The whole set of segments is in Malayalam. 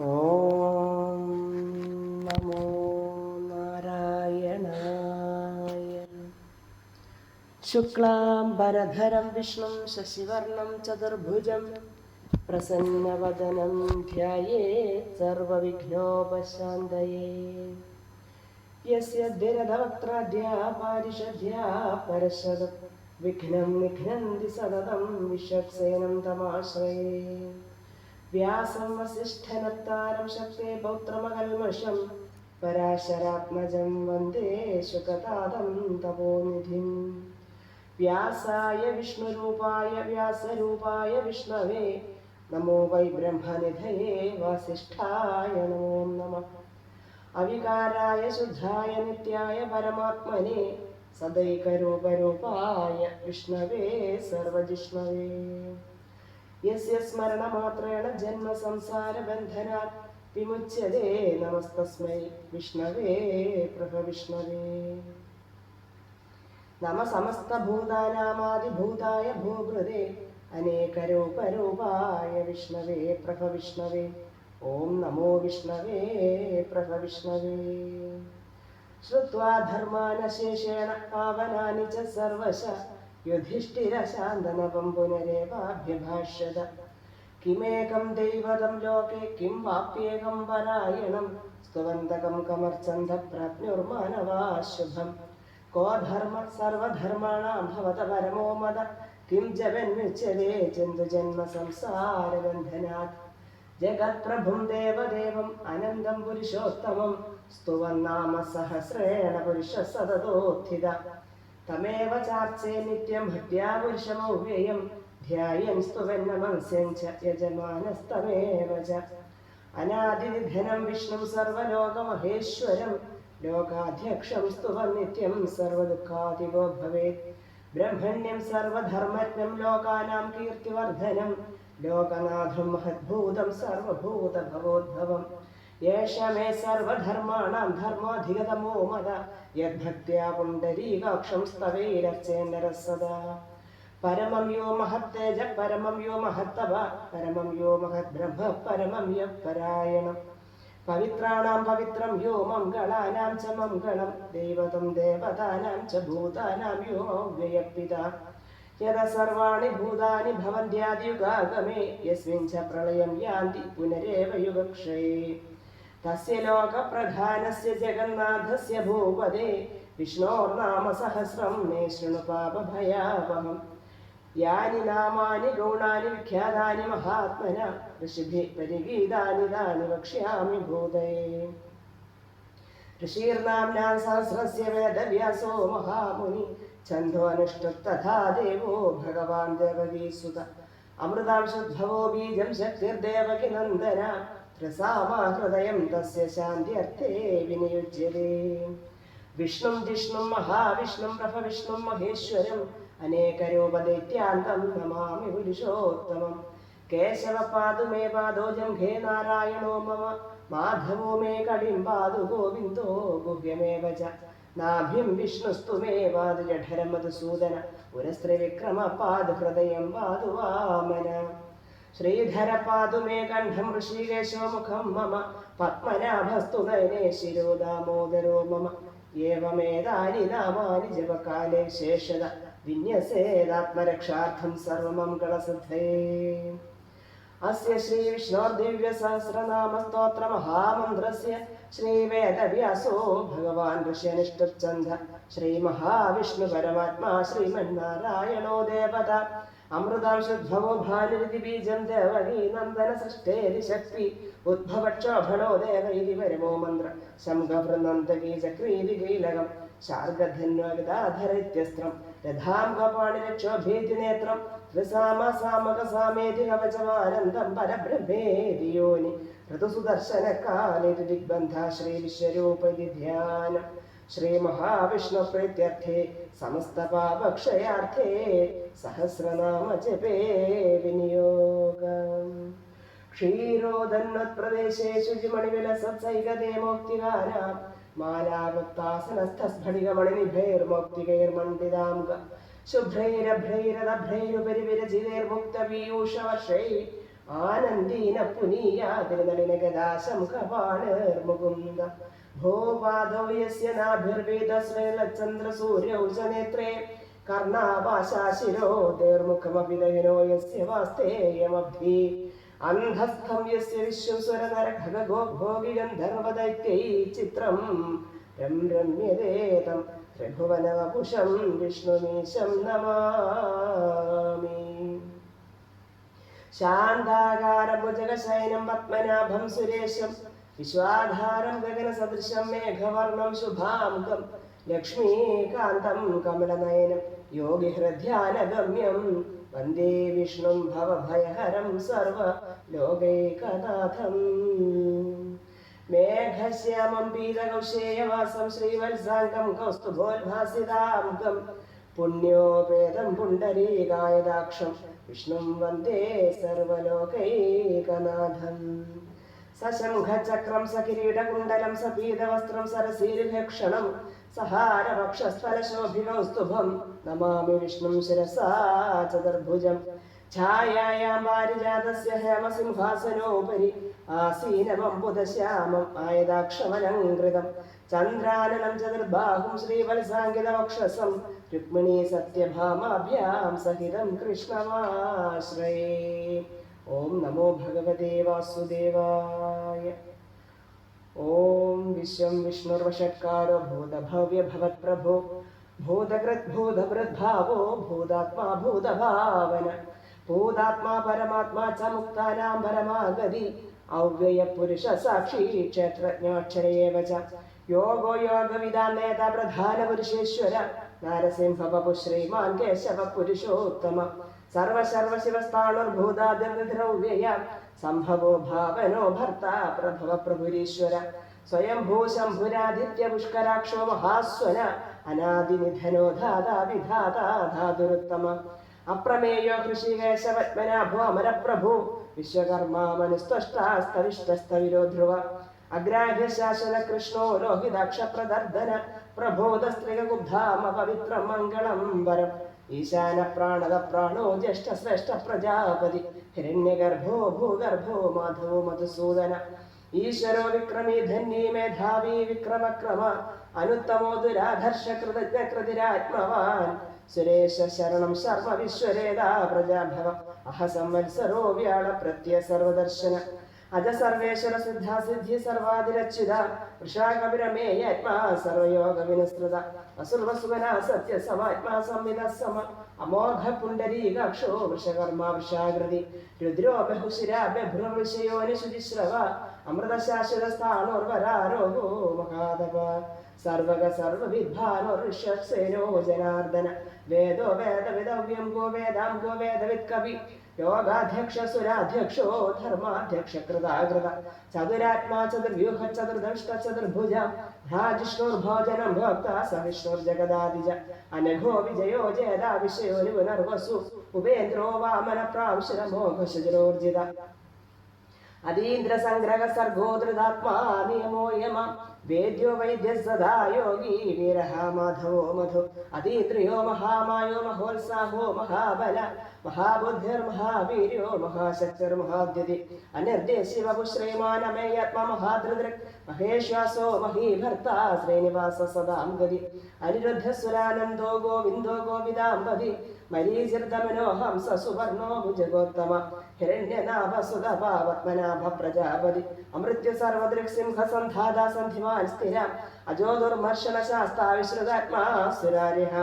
ഓം നമോ നാരായണായ. ശുക്ലാംബരധരം വിഷ്ണും ശശിവർണം ചതുർഭുജം പ്രസന്നവദനം ധ്യായേത് സർവവിഘ്നോപശാന്തയേ. യസ്യ ധിരധവക്ത്രാദ്യാ പാരിഷദ്ധ്യാ പരശദ വിഘ്നം നിഘ്നന്തി സതതം വിശ്വക്സേനം തമാശ്രയേ. വ്യാസം വസിഷ്ഠനപ്താരം ശക്തേ പൗത്രമകൽമഷം പരാശരാത്മജം വന്ദേ ശുകതാതം തപോനിധിം. വ്യാസായ വിഷ്ണുരൂപായ വ്യാസരൂപായ വിഷ്ണവേ നമോ വൈ ബ്രഹ്മനിധയേ വാസിഷ്ഠായ നമോ നമഃ. അവികാരായ ശുദ്ധായ നിത്യായ പരമാത്മനെ സദൈകരൂപരൂപായ വിഷ്ണവേ സർവജിഷ്ണവേ. യസ്യ സ്മരണമാത്രേണ ജന്മ സംസാര ബന്ധനാത് വിമുച്യതേ നമസ്തസ്മൈ വിഷ്ണവേ പ്രഭവിഷ്ണവേ. നമ സമസ്തഭൂതാനാമാദിഭൂതായ ഭൂഭൃതേ അനേകരൂപരൂപായ വിഷ്ണവേ പ്രഭവിഷ്ണവേ. ഓം നമോ വിഷ്ണവേ പ്രഭവിഷ്ണവേ. ശ്രുത്വാ ധർമാനശേഷേണ പാവനാനി ച സർവശ യുധിഷ്ഠിരശാന്തനവം പുനരേവാഭ്യഭാഷ്യത. കിമേകം ദൈവതം ലോകേ കിം വാപ്യേകം പരായണം സ്തുവന്തകം കമർച്ചന്ത പ്രാപ്നുർമാനവാ ശുഭം. കോ ധർമ്മ സർവധർമാണാം ഭവത പരമോ മത കിം ജവന്മുച്യതേ ജന്തുജന്മ സംസാരബന്ധനാത്. ജഗത്പ്രഭും ദേവദേവം അനന്തം പുരുഷോത്തമം സ്തുവന്നാമ സഹസ്രേണ പുരുഷ സതതോത്ഥിത. തമേവ ചാർച്ചേ നിത്യം ഭക്ത്യാ പുരുഷമൗവ്യയം ധ്യായൻ സ്തുവന്നമംസ്യം ച യജമാനസ്തമേവ ച. അനാദിനിധനം വിഷ്ണും സർവലോകമഹേശ്വരം ലോകാധ്യക്ഷം സ്തുവൻ നിത്യം സർവദുഃഖാതികോ ഭവേത്. ബ്രഹ്മണ്യം സർവധർമ്മജ്ഞം ലോകാനാം കീർത്തിവർദ്ധനം ലോകനാഥം മഹദ്ഭൂതം സർവഭൂതഭവോദ്ഭവം. യേശ മേ സർവധർമാണാം ധർമാധിഗതമോ മത യദ്ഭക്ത്യാ പുണ്ഡരീകാക്ഷം സ്തവൈരർച്ചേന്നരഃ സദാ. പരമം യോ മഹത്തേജ പരമം യോ മഹത്തപ പരമം യോ മഹദ്ബ്രഹ്മ പരമം യഃ പരായണം. പവിത്രാണാം പവിത്രം യോ മംഗളാനാം ച മംഗളം ദൈവതം ദേവതാനാം ച ഭൂതാനാം യോ അവ്യയഃപിതാ. യദ സർവാണി ഭൂതാനി ഭവന്ത്യാദിയുഗാഗമേ യസ്മിन् ച പ്രളയം യാന്തി പുനരേവ യുഗക്ഷയേ. തസ്യ ലോകപ്രധാനസ്യ ജഗന്നാഥസ്യ ഭൂപദേ വിഷ്ണോർനാമ സഹസ്രം മേ ശൃണു പാപഭയാവഹം. യാനി നാമാനി ഗൗണാനി വിഖ്യാതാനി മഹാത്മന ഋഷിഭിः പരിഗീതാനി താനി വക്ഷ്യാമി ഭൂതയേ. ഋഷീർനാമ്നാ സഹസ്രസ്യ വേദവ്യാസോ മഹാമുനി ഛന്ദോനുഷ്ഠുപ് തഥാ ദേവോ ഭഗവാൻ ദേവകീസുത. അമൃതാംശുദ്ഭവോ ബീജം ശക്തിർദേവകി നന്ദന ത്രസാമാ ഹൃദയം തസ്യ ശാന്ത്യർത്ഥേ വിനിയുജ്യതേ. വിഷ്ണും ജിഷ്ണും മഹാവിഷ്ണും പ്രഭവിഷ്ണും മഹേശ്വരം അനേകരൂപദൈത്യാന്തം നമാമി പുരുഷോത്തമം. കേശവ പാതു മേ പാദോജം ഘേ നാരായണോ മമ മാധവോ മേ കടിം പാതു ഗോവിന്ദോ ഗുഹ്യമേവ ച. നാഭിം വിഷ്ണുസ്തു മേ പാതു ജഠരം മധുസൂദന പുരസ്ത്രീവിക്രമ പാതു ഹൃദയം പാതു വാമന. ശ്രീധര പാതു മേ കണ്ഠം ഋഷികേശോ മുഖം മമ പത്മനാഭസ്തു നയനേ ശിരോ ദാമോദരോ മമ. ഏവമേതാനി നാമാനി ജപകാലേ ശേഷത വിന്യസേദാത്മരക്ഷാർത്ഥം സർവമംഗളസിദ്ധയേ. അസ്യ ശ്രീ വിഷ്ണോർദിവ്യസഹസ്രനാമ സ്തോത്ര മഹാമന്ത്രസ്യ ശ്രീവേദവ്യാസോ ഭഗവാൻ ഋഷ്യനിഷ്ഠച്ഛന്ദ. ശ്രീ മഹാവിഷ്ണു പരമാത്മാ ശ്രീമന്നാരായണോ ദേവത. അമൃതാംശുദ്ഭവോ ഭാനുരിതി ബീജം ദേവകീ നന്ദന സൃഷ്ടേരി ശക്തി ഉദ്ഭവക്ഷോഭണോ ദേവ ഇതി പരമോ മന്ത്ര ശംഖഭൃനന്ദകീ ചക്രീതി കീലകം ശാർഗധന്വഗദാധരൈത്യസ്ത്രം രഥാം കപാണിരക്ഷോഭീതി നേത്രം ത്രിസാമസാമകസാമേതി കവചമാനന്ദം പരബ്രഹ്മേതി യോനി ഋതുസുദർശനകാലേതു ദിഗ്ബന്ധ ശ്രീ വിശ്വരൂപതി ധ്യാനം. ശ്രീ മഹാവിഷ്ണു പ്രീത്യർത്ഥേ സമസ്ത പാപക്ഷയാർത്ഥേ സഹസ്രനാമ ജപേ വിനിയോഗം. ക്ഷീരോദന്വത്പ്രദേശേ ശുചിമണിവിലസത്സൈകതേ മോക്തികാനാം മാലാവക്താസനസ്ഥസ്ഫടികമണിനിഭൈർമൗക്തികൈർമണ്ഡിതാംഗ ശുഭ്രൈരഭ്രൈരദഭ്രൈരുപരി വിരചിതൈർമുക്തപീയൂഷവർഷൈ ആനന്ദീന പുനീയാതിരുനളിനഗദാശംഖപാണേർമുകുന്ദ ഭോപാദോ യസ്യ നാഭിർവേദശ്രീലചന്ദ്രസൂര്യൗ ച നേത്രേ കർണാപാശാശിരോദേർമുഖമപി ദഹിനോ യസ്യ വാസ്തേയമബ്ധി അന്ധസ്ഥം യസ്യ വിശ്വസ്വരനരഖഗോ ഭോഗി ഗന്ധർവദൈത്യൈ ചിത്രം രമ്യതേതം ത്രിഭുവനവപുഷം വിഷ്ണുമീശം നമാമി. ശാന്താകാരഭുജഗശയനം പത്മനാഭം സുരേശം വിശ്വാധാരം ഗഗനസദൃശം മേഘവർണം ശുഭാംഗം ലക്ഷ്മീകാന്തം കമലനയനം യോഗിഹൃദ്ധ്യാനഗമ്യം വന്ദേ വിഷ്ണും ഭവഭയഹരം സർവലോകൈകനാഥം. മേഘശ്യാമം പീതകൗശേയവാസം ശ്രീവത്സാംഗം കൗസ്തുഭോദ്ഭാസിതാംഗം പുണ്യോപേതം പുണ്ടരീകായദാക്ഷം വിഷ്ണും വന്ദേ സർവലോകൈകനാഥം. സശംഖചക്രം സകിരീടകുണ്ടലം സപീതവസ്ത്രം സരസീരുഭക്ഷണം സഹാരവക്ഷസ്ഥലശോഭികൗസ്തുഭം നമാമി വിഷ്ണും ശിരസാ ചതുർഭുജം. ഛായായാം പാരിജാതസ്യ ഹേമസിംഹാസനോപരി ആസീനമംബുധശ്യാമം ആയതാക്ഷമലങ്കൃതം ചന്ദ്രാനനം ചതുർബാഹും ശ്രീവത്സാംഗിതവക്ഷസം രുക്മിണീ സത്യഭാമാഭ്യാം സഹിതം കൃഷ്ണമാശ്രയേ. ഓം നമോ ഭഗവതേ വാസുദേവായ. ഓം വിശ്വം വിഷ്ണുർവഷട്കാരോ ഭൂതഭവ്യഭവത്പ്രഭോ ഭൂതകൃത് ഭൂതഭൃദ്ഭാവോ ഭൂതാത്മാ ഭൂതഭാവന ഭൂതാത്മാ പരമാത്മാ ച മുക്താനാം പരമാഗതി അവ്യയ പുരുഷ സാക്ഷി ക്ഷേത്രജ്ഞാക്ഷരയേവ ച യോഗോ യോഗവിദാം നേതാ പ്രധാന പുരുഷേശ്വര നാരസിംഹ വപു ശ്രീമാൻ കേശവ പുരുഷോത്തമ സർവശർവശിവസ്ഥാണുർഭൂതാദിർനിധിരൗവ്യയ സംഭവോ ഭാവനോ ഭർത്ത പ്രഭവ പ്രഭുരീശ്വര സ്വയംഭൂ ശംഭുരാദിത്യ പുഷ്കരാക്ഷോ മഹാസ്വന അനാദിനിധനോ ധാതാ വിധാതാ ധാതുരുത്തമ അപ്രമേയോ കൃഷികേശപത്മനാഭോ അമരപ്രഭു വിശ്വകർമാമനുസ്തഷ്ടാസ്തവിഷ്ടസ്തവിരോ ധ്രുവ അഗ്രാഹ്യശാസന കൃഷ്ണോ ലോഹിതാക്ഷപ്രദർദന പ്രബോധസ്ത്രികുബ്ധാമപവിത്രം മംഗളം വരം ഈശാന പ്രാണദ പ്രാണോ ജ്യേഷ്ഠ ശ്രേഷ്ഠ പ്രജാപതി ഹിരണ്യഗർഭോ ഭൂഗർഭോ മാധവോ മധുസൂദന ഈശ്വരോ വിക്രമീ ധന്യീ മേധാവി വിക്രമക്രമ അനുത്തമോ ദുരാധർഷ കൃതജ്ഞ കൃതിരാത്മവാൻ സുരേശ ശരണം ശർമ്മ വിശ്വരേതാ പ്രജാഭവ അഹ സംവത്സരോ വ്യാള പ്രത്യ സർവദർശന അജ സർവേശ്വര സിദ്ധാസിദ്ധി സർവാതിരച്യുത വൃഷാകവിരമേയാത്മാ സർവയോഗ വിനസ്തൃത അസുർവസുഗന സത്യ സമാത്മാ സംവിത സമ അമോഘ പുണ്ടരീകാക്ഷോ വൃഷകർമാ വൃഷാകൃതി രുദ്രോ ബഹുശിര ബഭ്രവൃഷയോനിശുതിശ്രവ അമൃതശാശ്വത സ്ഥാണോർവരാരോഗോ മഹാദപ സർവക സർവവിദ്ഭാനോ ഋഷ്യസേനോ ജനാർദ്ദന വേദോ വേദവിദവ്യം ഗോ വേദാം ഗോ വേദവിത് കവി യോഗാധ്യക്ഷ സുരാധ്യക്ഷോ ധർമാധ്യക്ഷ കൃതാകൃത ചതുരാത്മാ ചതുർവ്യൂഹ ചതുർദഷ്ട ചതുർഭുജ ഭ്രാജിഷ്ണുർഭോജനം ഭോക്ത സവിഷ്ണുർജഗദാദിജ അനഘോ വിജയോ ജേതാ വിഷയോ പുനർവസു ഉപേന്ദ്രോ വാമന പ്രാംശുരമോഘശജരോർജിത അതീന്ദ്ര സംഗ്രഹ സർഗോ ധൃതാത്മാ നിയമോ യമ വേദ്യോ വൈദ്യ സദാ യോഗി വീരഹ മാധവോ മധു അതീന്ദ്രിയോ മഹാമായോ മഹോത്സാഹോ മഹാബല മഹാബുദ്ധിർമഹാവീര്യോ മഹാശക്തിർമഹാദ്യതി അനിർദ്ദേശ്യ വപുശ്രീമാനമേയാത്മാ മഹാധൃദൃക് മഹേശ്വാസോ മഹീഭർത്ത ശ്രീനിവാസ സദാം ഗതി അനിരുദ്ധസുരാനന്ദോ ഗോവിന്ദോ ഗോവിദാംബതി മരീചിർദമനോ ഹംസ സുവർണോ ഭുജഗോത്തമ ഹിരണ്യനാഭ സുതപാവത്മനാഭ പ്രജാപതി അമൃത്യ സർവദൃക് സിംഹ സന്ധാതാ സന്ധിമാൻ സ്ഥിര അജോ ദുർമർശന ശാസ്താ വിശ്രുതാത്മാ സുരാരിഹ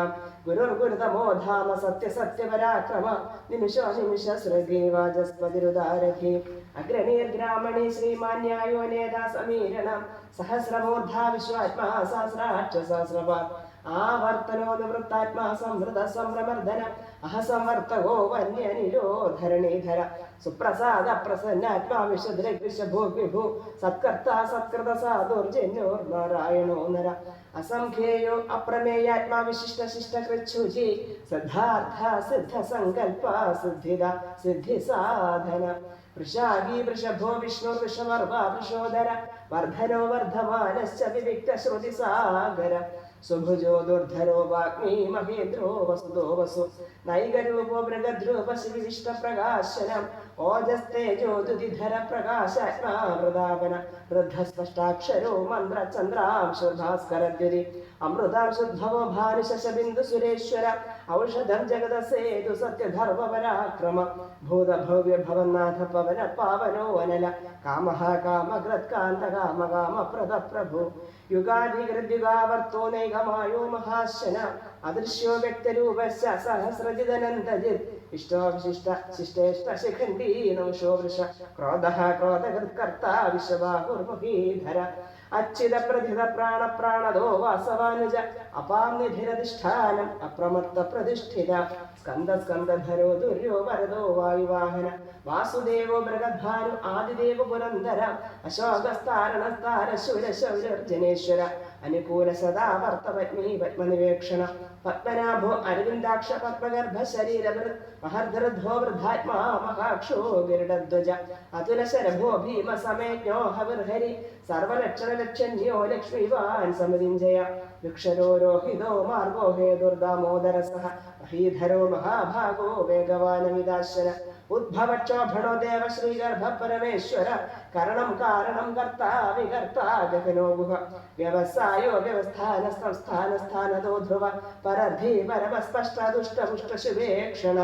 ഗുരുർഗുരുതമോ ധാമ സത്യ സത്യപരാക്രമ നിമിഷോ നിമിഷ സൃഗേ വാചസ്പതിരുദാരഘി അഗ്രണീർഗ്രാമണി ശ്രീമാന്യായോ നേതാ സമീരണം സഹസ്രമൂർധാ വിശ്വാത്മാ സഹസ്രാക്ഷ സഹസ്രപാത് ആവർത്തനോ നിവൃത്താത്മാ സംവൃത സംഭ്രമർദ്ദന അഹസംവർത്തകോ വന്യനിരോ ധരണീധര സുപ്രസാദ പ്രസന്നാത്മാ വിശദൃഗ്വിശഭോഗ് വിഭു സത്കർത്ത സത്കൃത സാധുർജന്യോർ നാരായണോ നര അസംഖ്യേയോ അപ്രമേയാത്മാ വിശിഷ്ട ശിഷ്ട കൃച്ഛുജി സിദ്ധാർത്ഥ സിദ്ധ സങ്കൽപ്പ സിദ്ധിദ സിദ്ധി സാധന വൃഷാഗീ വൃഷഭോ വിഷ്ണുർ വൃഷമർവ വൃഷോദര വർദ്ധനോ വർദ്ധമാനശ്ച വിവിക്ത ശ്രുതി സാഗര സുഭുജോ ദുർധരോ വാഗ്മീ മഹേന്ദ്രോ വസുദോ വസു നൈകരൂപോ മൃഗദ്രൂപ ശിവിഷ്ട പ്രകാശനം ഓജസ്തേജോതുതിധര പ്രകാശാത്മാവൃതാപന വൃദ്ധസ്പഷ്ടാക്ഷരോ മന്ത്രചന്ദ്രാംശുർഭാസ്കരദ്യുതി അമൃതാം ശുദ്ധമോ ഭാനുശശബിന്ദു സുരേശ്വര ഔഷധം ജഗതസേതു സത്യധർമ്മപരാക്രമ ഭൂതഭവ്യ ഭവന്നാഥ പവന പാവനോ അനല കാമഃ കാമകൃത്കാന്ത കാമ കാമപ്രദ പ്രഭു യുഗാധികൃദ്യുഗാവർത്തോ നൈകമായോ മഹാശന അദൃശ്യോ വ്യക്തരൂപസ്യ സഹസ്രജിതനന്തജിത് ഇഷ്ടോ വിശിഷ്ട ശിഷ്ടേഷ്ട ശിഖണ്ഡീ നംശോ വൃഷ ക്രോധഃ ക്രോധകൃത്കർത്ത വിശ്വബാഹുർമുഖീധര അച്യുത പ്രഥിത പ്രാണ പ്രാണദോ വാസവാനുജ അപാം നിധിരധിഷ്ഠാനം അപ്രമത്ത പ്രതിഷ്ഠിത സ്കന്ദ സ്കന്ദധരോ ദുര്യോ വരദോ വായുവാഹന വാസുദേവോ മൃഗദ്ഭാനു ആദിദേവ പുരന്ദര അശോകസ്ഥാരണസ്താര ശൂര ശൗരർജനേശ്വര അനുകൂല സദാ വർത്തപത്നി പത്മനിവേക്ഷണ പത്മനാഭോ അരവിന്ദാക്ഷ പത്മഗർഭ ശരീരവൃത് മഹർധരധ്വോ വൃദ്ധാത്മാ മഹാക്ഷോ ഗരുഡധ്വജ അതുല ശരഭോ ഭീമ സമേജ്ഞോ ഹവിർഹരി സർവലക്ഷണലക്ഷണ്യോ ലക്ഷ്മീവാൻ സമതിഞ്ജയ വൃക്ഷരോരോഹിതോ മാർഗോ ഹേതുർദാമോദര സഹ മഹീധരോ മഹാഭാഗോ വേഗവാനമിദാശന ഉദ്ഭവക്ഷോഭണോ ദേവ ശ്രീഗർഭ പരമേശ്വര കരണം കാരണം കർത്താ വികർത്താ ഗഗനോ ഗുഹ വ്യവസായോ വ്യവസ്ഥാന സംസ്ഥാന സ്ഥാനതോ ധ്രുവ പരധി പരമസ്പഷ്ട ദുഷ്ടപുഷ്ട ശുഭേക്ഷണ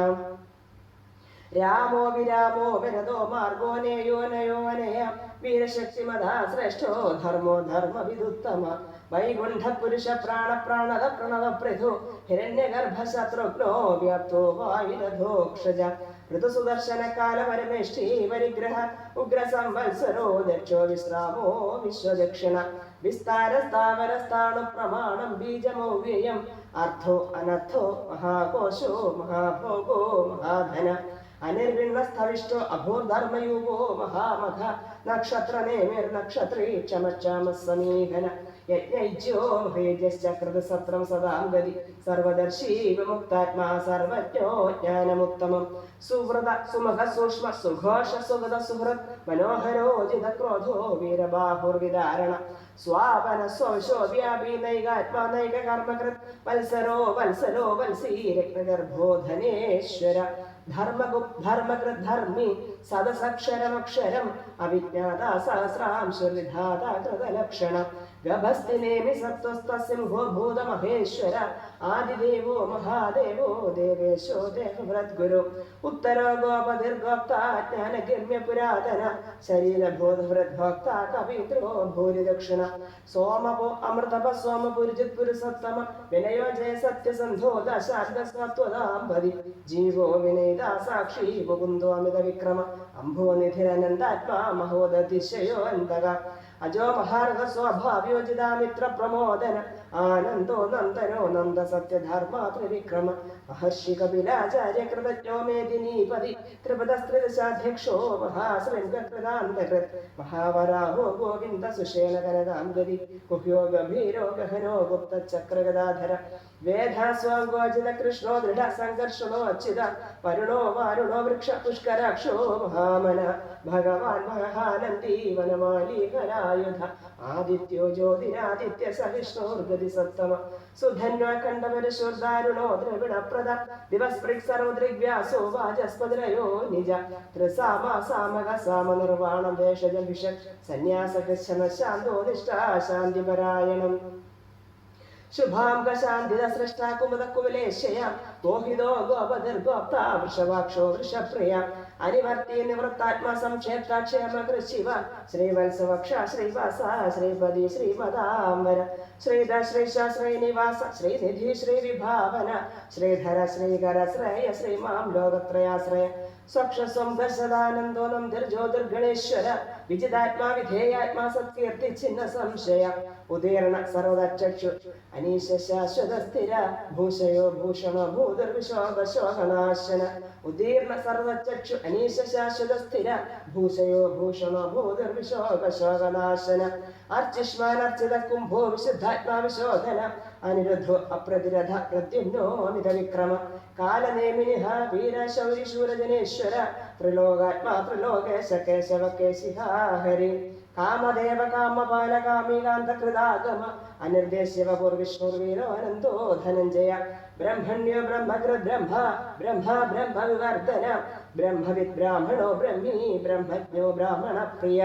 രാമോ വിരാമോ വരദോ മാർഗോ നേയോ നയോനയ വീരശക്തിമതാ ശ്രേഷ്ഠോ ധർമ്മോ ധർമ്മവിദുത്തമ വൈകുണ്ഠ പുരുഷ പ്രാണ പ്രാണത പ്രണവ പൃഥു ഹിരണ്യഗർഭ ശത്രുഘ്നോ വ്യാപ്തോ വായുരധോക്ഷജ ഋതുസുദർശന കാല പരമേഷ്ഠി പരിഗ്രഹ ഉഗ്ര സംവത്സരോ ദക്ഷോ വിശ്രാമോ വിശ്വദക്ഷിണ വിസ്താര സ്ഥാവര സ്ഥാണു പ്രമാണം ബീജമൗവ്യയം അർത്ഥോ അനർത്ഥോ മഹാകോശോ മഹാഭോഗോ മഹാധന അനിർവിണ്ണസ്ഥവിഷ്ടോ അഭൂർധർമ്മയൂപോ മഹാമഘ നക്ഷത്രനേമിർനക്ഷത്രേ ക്ഷമക്ഷാമസമീഹന യജ്ഞൈജ്യോ ഹേജശ്ചക്രതസത്രം സദാം ഗതി സർവദർശീ വിമുക്താത്മാ സർവജ്ഞോ ജ്ഞാനമുത്തമം സുവൃത സുമുഖ സൂക്ഷ്മ സുഘോഷ സുഗത സുഹൃത് മനോഹരോജിത ക്രോധോ വീരബാഹുർവിദാരണ സ്വാപന സ്വശോ വ്യാപി നൈകാത്മാ നൈക കർമ്മകൃത് വത്സരോ വത്സലോ വത്സീ രത്നഗർഭോ ധനേശ്വര ധർമ്മകൃത് ധർമ്മി സദസക്ഷരമക്ഷരം അവിജ്ഞാത സഹസ്രാംശുർവിധാത കൃതലക്ഷണ ഗഭസ്ഥിനേമി സത്വസ്തസിംഹോ ഭൂതമഹേശ്വര ആദിദേവോ മഹാദേവോ ദേവേശോ ദേവവ്രദ്ഗുരു ഉത്തരോ ഗോപതിർഗോപ്ത ജ്ഞാനഗമ്യ പുരാതന ശരീരബോധവൃദ്ഭോക്ത കവീന്ദ്രോ ഭൂരിദക്ഷിണ സോമപോ അമൃതപ സോമപുരുജിത് പുരുസത്തമ വിനയോ ജയ സത്യസന്ധോ ദശാർഗസ്വത്വദാംബതി ജീവോ വിനയിത സാക്ഷി മുകുന്ദോ അമിത വിക്രമ അംഭോനിധിരനന്ദാത്മാ മഹോദതിശയോ അന്തക അജോ മഹാർഹ സ്വഭാവ്യോജിതാമിത്ര പ്രമോദന ആനന്ദോ നന്ദനോ നന്ദ സത്യധർമ്മ ത്രിവിക്രമ മഹർഷി കപിലാചാര്യ കൃതജ്ഞോ മേദിനീപതി ത്രിപദസ്ത്രിദശാധ്യക്ഷോ മഹാശ്രൃംഗകൃതാന്തകൃത് മഹാവരാഹോ ഗോവിന്ദ സുഷേണ കനകാംഗതി കുഹ്യോ ഗംഭീരോ ഗഹനോ ഗുപ്തചക്രഗദാധര വേദാസ്വാംഗോജിത കൃഷ്ണോ ദൃഢ സംഘർഷണോ അച്യുത വരുണോ വാരുണോ വൃക്ഷ പുഷ്കരാക്ഷോ മഹാമന ഭഗവാൻ മഹാനന്ദി വനമാലീകരായുധ ആദിത്യോ ജ്യോതിരാദിത്യ സഹിഷ്ണോർഗതി സത്തമ സുധന്വാഖണ്ഡപരശൂർദാരുണോ ദ്രവിണപ്രദ ദിവസ്പൃക് സർവദൃഗ്വ്യാസോ വാചസ്പതിരയോ നിജ ത്രിസാമ സാമക സാമ നിർവാണം വേഷജ ഭിഷക് സന്യാസകശന ശാന്തോ നിഷ്ഠാ ശാന്തിപരായണം ശുഭാംഗ ശാന്തിത സൃഷ്ടാ കുമുദ കുവലേശയ മോഹിതോ ഗോപതിർഗോപ്ത വൃഷവാക്ഷോ വൃഷപ്രിയ അനിവർത്തി നിവൃത്താത്മാ സംക്ഷേപ്താക്ഷേമകൃശിവ ശ്രീവത്സവക്ഷ ശ്രീവാസ ശ്രീപതി ശ്രീമദാംബര ശ്രീധ ശ്രീശ ശ്രീനിവാസ ശ്രീനിധി ശ്രീവിഭാവന ശ്രീധര ശ്രീകര ശ്രേയ ശ്രീമാം ലോകത്രയാശ്രയ സ്വക്ഷസ്വം ദശദാനന്ദോ നന്ദിർജ്യോതിർഗണേശ്വര വിജിതാത്മാ വിധേയാത്മാ സത്കീർത്തി ചിഹ്ന സംശയ ഉദീർണ സർവദക്ഷു അനീശ ശാശ്വത സ്ഥിര ഭൂഷയോ ഭൂഷണോ ഭൂതിർവിശോഭശോകനാശന ഉദീർണ സർവചക്ഷു അനീശ ശാശ്വത സ്ഥിര ഭൂഷയോ ഭൂഷണോ ഭൂതിർവിശോഭശോകനാശന അർച്ചിഷ്മാനർച്ചിത കുംഭോ വിശുദ്ധാത്മാ വിശോധന അനിരുദ്ധോ അപ്രതിരഥ പ്രദ്യുമ്നോ അമിത വിക്രമ കാലനേമിനിഹ വീര ശൗരി ശൂരജനേശ്വര ത്രിലോകാത്മാ ത്രിലോകേശ കേശവ കേശിഹാ ഹരി കാമദേവ കാമപാല കാമീകാന്തകൃതാഗമ അനിർദ്ദേശ്യവ പൂർവിഷ്ണുർവീരോ അനന്തോ ധനഞ്ജയ ബ്രഹ്മണ്യോ ബ്രഹ്മകൃത് ബ്രഹ്മ ബ്രഹ്മ ബ്രഹ്മ വിവർധന ബ്രഹ്മവിദ് ബ്രാഹ്മണോ ബ്രഹ്മീ ബ്രഹ്മജ്ഞോ ബ്രാഹ്മണപ്രിയ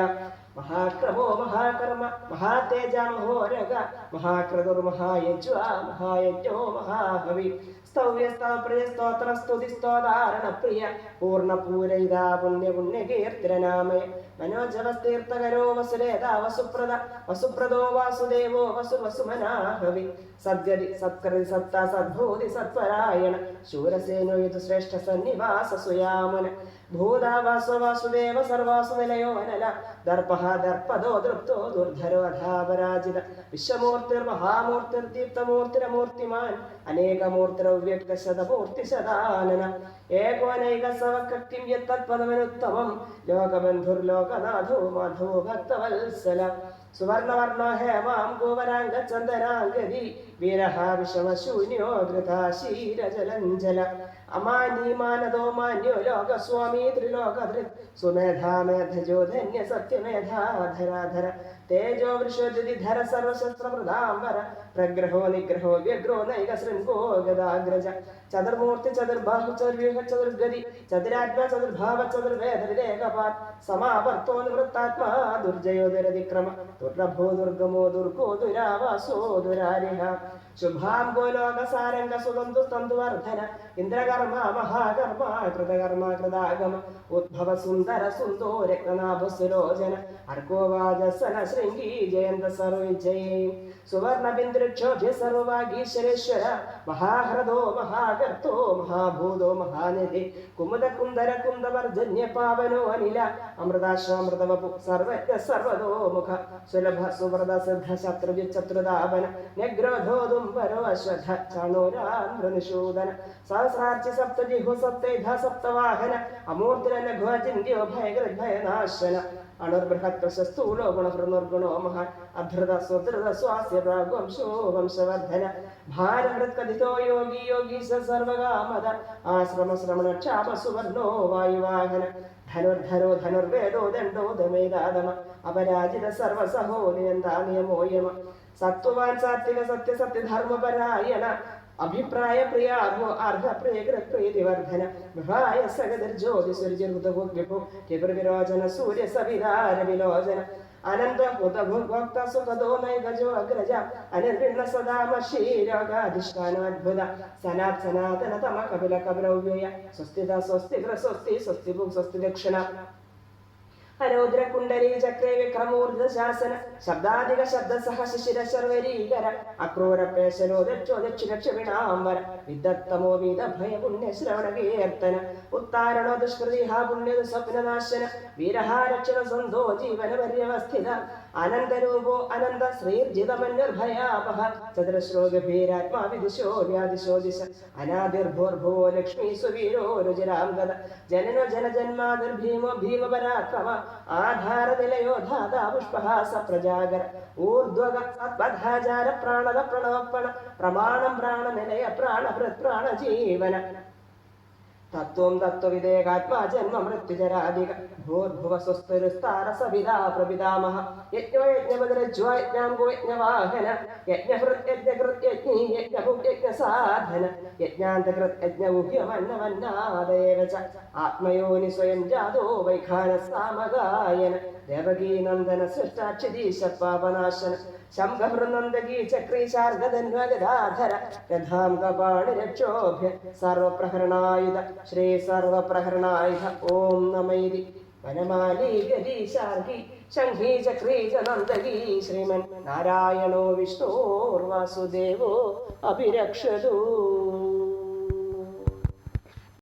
മഹാക്രമോ മഹാകർമ്മ മഹാതേജ മഹോരഗ മഹാക്രതുർമഹായജ്വ മഹായജ്ഞോ മഹാഹവി സ്തോത്രസ്തുതിസ്തോധാരണപ്രിയ പൂർണ്ണപൂരയിതാ പുണ്യപുണ്യകീർത്തിരനാമയ മനോജവസ്തീർത്ഥകരോ വസുരേതാ വസുപ്രദ വസുപ്രദോ വാസുദേവോ വസുമനാഹവി സദ്ഗതി സത്കൃതി സത്ത സദ്ഭൂതി സത്പരായണ ശൂരസേനോ യതു ശ്രേഷ്ഠ സന്നിവാസ സുയാമുന ഭൂതാവാസോ വാസുദേവ സർവാസു നിലയോ അനല ദർപ്പഃ ദർപ്പദോ ദൃപ്തോ ദുർധരോ അധാപരാജിത വിശ്വമൂർത്തിർമഹാമൂർത്തിർദീപ്തമൂർത്തിരമൂർത്തിമാൻ അനേകമൂർത്തിരവ്യക്തശതമൂർത്തിശതാനന ഏകോനൈകസവകൃത്യം യത്തത്പദമനുത്തമം ലോകബന്ധുർലോകനാഥോ മാധവോ ഭക്തവത്സല സുവർണവർണോ ഹേമാം ഗോവരാംഗചന്ദനാംഗതി വീരഃ വിഷമശൂന്യോ ഘൃതാശീരജലഞ്ജല അമാനീമാനദോ മാന്യോ ലോകസ്വാമീ ത്രിലോകധൃത് സുമേധാമേധജോ ധന്യ സത്യമേധാധരാധര തേജോ വൃഷോദ്യുതിധര സർവശസ്ത്രപ്രധാംബര പ്രഗ്രഹോ നിഗ്രഹോ വ്യഗ്രോ നൈക ശൃംഗോ ഗദാഗ്രജ ചതുർമൂർത്തി ചതുർബാഹു ചതുർവ്യൂഹ ചതുർഗതി ചതുരാത്മ ചതുർഭാവ ചതുർവേദ വിവേകപാത് സമാവർത്തോ നിവൃത്താത്മാ ദുർജയോ ദുരതിക്രമ ദുർലഭോ ദുർഗമോ ദുർഗോ ദുരാവാസോ ദുരാരിഹ ശുഭാം ഗോലോകസാരംഗ സുതന്തു സ്തന്തുവർധന ഇന്ദ്രകർമ്മ മഹാകർമ്മ കൃതകർമ്മ കൃതാഗമ ഉദ്ഭവ സുന്ദര സുന്ദോ രത്നനാഭസുലോചന അർക്കോവാജസന ശൃംഗീ ജയന്ത സർവവിജയേ സുവർണ ബിന്ദുക്ഷോഭ്യ സർവവാഗീശ്വരേശ്വര മഹാഹൃദോ മഹാകർത്തോ മഹാഭൂതോ മഹാനിധി കുമുദ കുന്ദര കുന്ദവർജന്യ പാവനോ അനില അമൃതാശ്വാമൃതവപു സർവജ്ഞ സർവതോ മുഖ സുലഭ സുവ്രത സിദ്ധ ശത്രുജി ചത്രുതാപന ന്യഗ്രോധോ ദുംബരോ അശ്വഥ ചാണൂരാന്ദ്രനിഷൂദന സഹസ്രാർച്ചി സപ്തജിഹു സപ്തൈധ സപ്തവാഹന അമൂർത്തിരന ഘോചിന്യോ ഭയകൃദ്ഭയനാശന അണുർബൃഹത്വശസ്ഥൂലോ ഗുണഹൃനുർഗുണോ മഹാൻ അധൃത സുധൃത സ്വാസ്യ പ്രാഗ്വംശോ വംശവർധന ഭാരഹൃത്കഥിതോ യോഗി യോഗീശ സർവകാമത ആശ്രമ ശ്രമണ ക്ഷാമ സുവർണോ വായുവാഹന ധനുർധരോ ധനുർവേദോ ദണ്ഡോ ദമേദാദമ അപരാജിത സർവസഹോ നിയന്താ നിയമോയമ സത്വവാൻ സാത്വിക സത്യസത്യധർമ്മപരായണ അഭിപ്രായ പ്രിയാർഹോ അർഹ പ്രിയകൃത്പ്രീതിവർദ്ധന വിഭായ സഗതിർജ്യോതിസുരജിർഹുതഭുഗ്വിഭു സൂര്യ സവിതാര വിലോചന അനന്ത ഹുതഭുക്ത സുഖദോ നൈകജോ അഗ്രജ അനിർവിണ്ണ സദാമശീരോഗാധിഷ്ഠാനാദ്ഭുത സനാത് സനാതന തമ കപില കപിലവ്യയ സ്വസ്തിത സ്വസ്തിഗ്ര സ്വസ്തി സ്വസ്തിഭുക് സ്വസ്തി ദക്ഷിണ അരോദ്ര കുണ്ടലി ചക്രേ വിക്രമൂർധ ശാസന ശബ്ദാധിക ശബ്ദ സഹ ശിശിര ശർവരീകര അക്രൂര പേശലോ ദക്ഷോ ദക്ഷിണക്ഷവിണാംബര വിദത്തമോ വിദ ഭയ പുണ്യ ശ്രവണ കീർത്തന ഉത്താരണോ ദുഷ്കൃതി ഹാ പുണ്യ സ്വപ്നനാശന വീരഹാരക്ഷണ സന്ധോ ജീവന പര്യവസ്ഥിത അനന്തരൂപോ അനന്ത ശ്രീർജിതമന്യർഭയാപഹ ചതുരശ്രോ ഗഭീരാത്മാ വിദിശോ വ്യാദിശോ ദിശ അനാദിർഭോർഭുവോ ലക്ഷ്മീ സ്വീരോ രുചിരാംഗത ജനനോ ജനജന്മാതിർഭീമോ ഭീമപരാക്രമ ആധാരനിലയോ ധാതാ പുഷ്പഹാസ പ്രജാഗര ഊർധ്വക സത്പഥാചാര പ്രാണത പ്രണവപ്പണ പ്രമാണം പ്രാണനിലയ പ്രാണഭൃത് പ്രാണജീവന തത്വം തത്വവിദേകാത്മാ ജന്മ മൃത്യുജരാധിക ഭൂർഭുവ സ്വസ്തുരുസ്താര സവിതാ പ്രപിതാമഹ യജ്ഞോ യജ്ഞപതിരജ്വാ യജ്ഞാംഗോ യജ്ഞവാഹന യജ്ഞഹൃത് യജ്ഞകൃത് യജ്ഞീ യജ്ഞഭുക് യജ്ഞസാധന യജ്ഞാന്തകൃത് യജ്ഞമുഹ്യമന്നവന്നാദേവ ച ആത്മയോനി സ്വയം ജാതോ വൈഖാന സാമഗായന ദേവകീനന്ദന സൃഷ്ടാക്ഷരീശ പാപനാശന ശംഖഹൃനന്ദകീ ചക്രീശാർഗധന്വഗദാധര രഥാം കപാണി രക്ഷോഭ്യ സർവപ്രഹരണായുധ ശ്രീ സർവപ്രഹരണായുധ ഓം നമൈതി വനമാലീ ഗരീശാർഗി ശംഖീ ചക്രീ ച നന്ദകീ ശ്രീമൻ നാരായണോ വിഷ്ണോർവാസുദേവോ അഭിരക്ഷതു.